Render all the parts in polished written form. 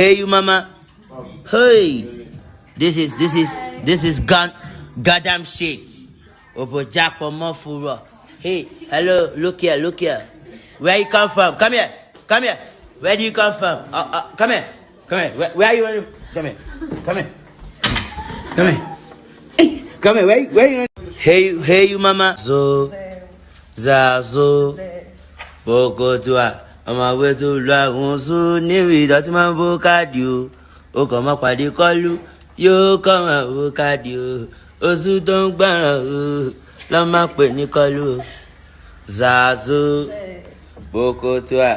Hey, you mama. Hey, this is goddamn shit. Obo Jack for Mofuro. Hey, hello, look here. Where you come from? Come here. Where do you come from? Come here. Where are you? Come here. Come here. Where you? Hey, you mama. Zazo. Boko tua. Ọmọ àgbẹ̀ tó lọ àwọn sùn níbi ìdọ̀tí máa ń bó káàdì o ó kàn máa pàdé kọ́lù yóò kọ́ máa bó káàdì o oṣù tó ń gbàràn o lọ́ máa pè ní kọ́lù o Zazo Bokotua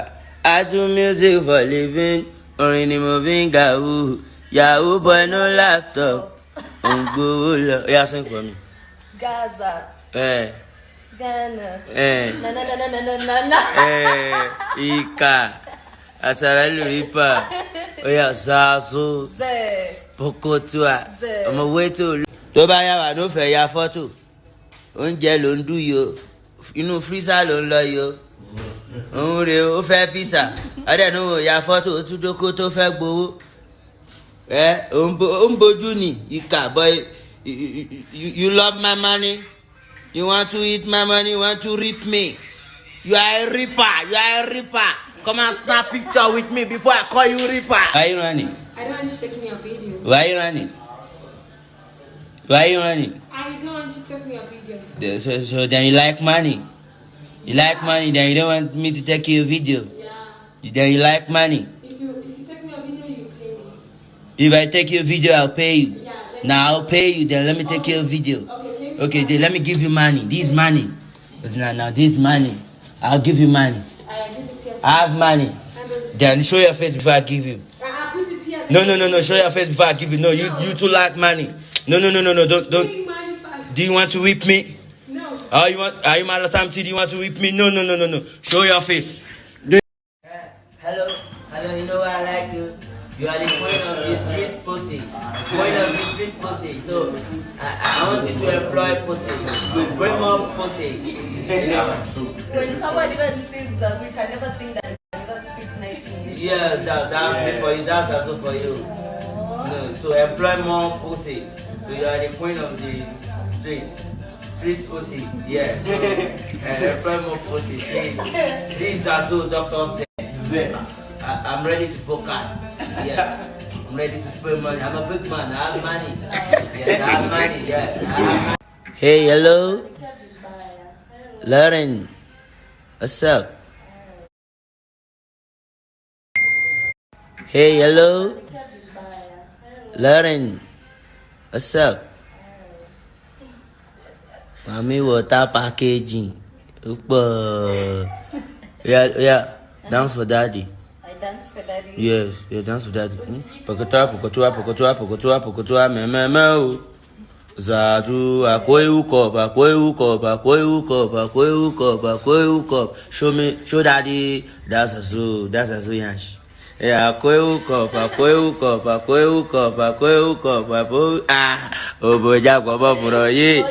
I do music for living orin ni mo fi ń ga o yahoo boy no laptop ń gbowó lọ ó yá sing for me. Gaza. Ghana. Na. Ika. Asara luripa. Oya Zazo. Bokotua. Ọmọ wẹ́tò. Tó bá yá wà ló fẹ́ ya fọ́tò. Oúnjẹ ló ń dùn yo. Inú fírísà ló ń lọ yo. Òun rè ó fẹ́ písà. Ọdẹ ní o ya fọ́tò ó tún dókó tó fẹ́ gbowó. Ó ń bojú ni Ika boy. You love my money. You want to eat my money, you want to rip me. You are a ripper. Come and snap picture with me before I call you ripper. Why are you running? I don't want you to take me a video. Why are you running? I don't want you to take me a video. So then you like money? You like money, then you don't want me to take you a video? Yeah. Then you like money? If you take me a video, you pay me. If I take you a video, I'll pay you. Yeah. Now I'll pay you, then let me take you a video. Okay, then let me give you money. This money. Now this money. I'll give you money. I have money. Then show your face before I give you. No. Show your face before I give you. No, you too like money. No. Don't. Do you want to whip me? No. Are you mad or something? Do you want to whip me? No. Show your face. Hello. You know why I like you? You are the queen of this street pussy. So I want you to employ pussy. You bring more pussy. When somebody even sees us, we can never think that we can never speak nice English. Yeah, that's for you. That's also for you. No, so employ more pussy. So you are the queen of the street pussy. Yeah. And employ more pussy. This is also Dr. said. I'm ready to book out. Yeah. I'm ready to spend money. I'm a big man. I have money. Yeah, I have money. Yeah. Hey, hello. Lauren. What's up? Hey, hello. Lauren. What's up? Mami, water packaging. Yeah. Dance for daddy. Dance for daddy. Yes, dance for daddy. Pokotoa, me. Zazu, akwai hookup. Show daddy. That's a zoo yansh. Yeah, akwai hookup. Oboja kwabo furo ye.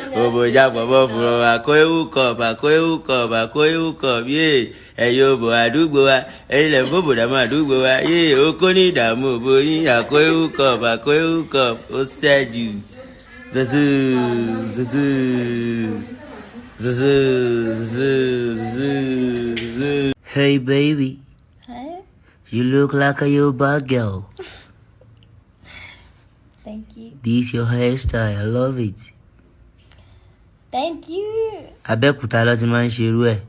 Akwai hookup ye. Ẹ̀yin òbò àdúgbò wa ẹ̀yin lẹ fòbò dàmú àdúgbò wa yé okó ní ìdààmú òbò yín àkóyè hookup ó ṣẹ́jú zuzu. Hey baby. Hi. You look like a Yoruba girl. Thank you. This your hairstyle, I love it. Thank you. Abẹ́òkúta ló ti máa ń ṣerú ẹ̀.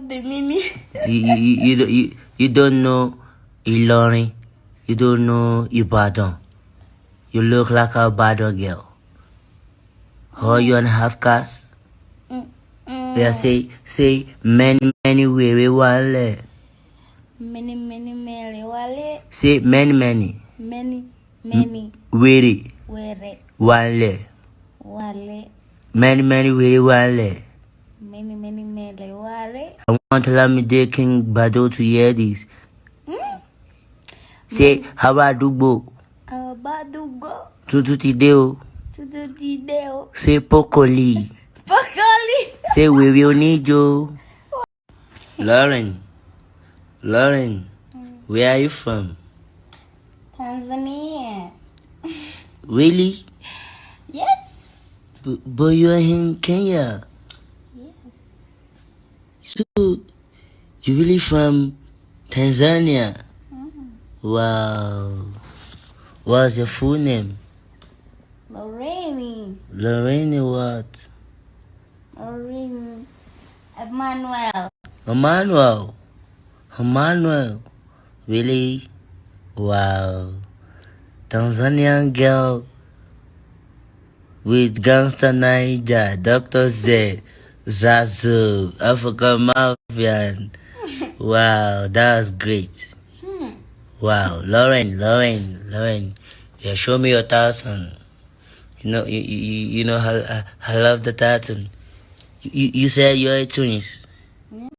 The mini. You don't know Ilorin. You don't know Ibadan. You look like a Ibadan girl. Or you on half caste? They say many were wale. Many wale. Say many. Many. Were wale. Many were wale. Many wale. I want Lamide King Bado to hear this. Say, Habadugbo. Tututideo. Say, Pokoli. Say, we will need you. Lauren, where are you from? Tanzania. Really? Yes. But you are in Kenya. Yes. So, you really from Tanzania? Wow. What's your full name? Lorraine. Lorraine what? Lorraine. Emmanuel. Emmanuel. Emmanuel. Really? Wow. Tanzanian girl with gangster Niger, Dr. Z, Zazu, African Mafian. Wow, that was great. Wow, Lauren, yeah, show me your tattoo. You know, I love the tattoo. You said you're a twins.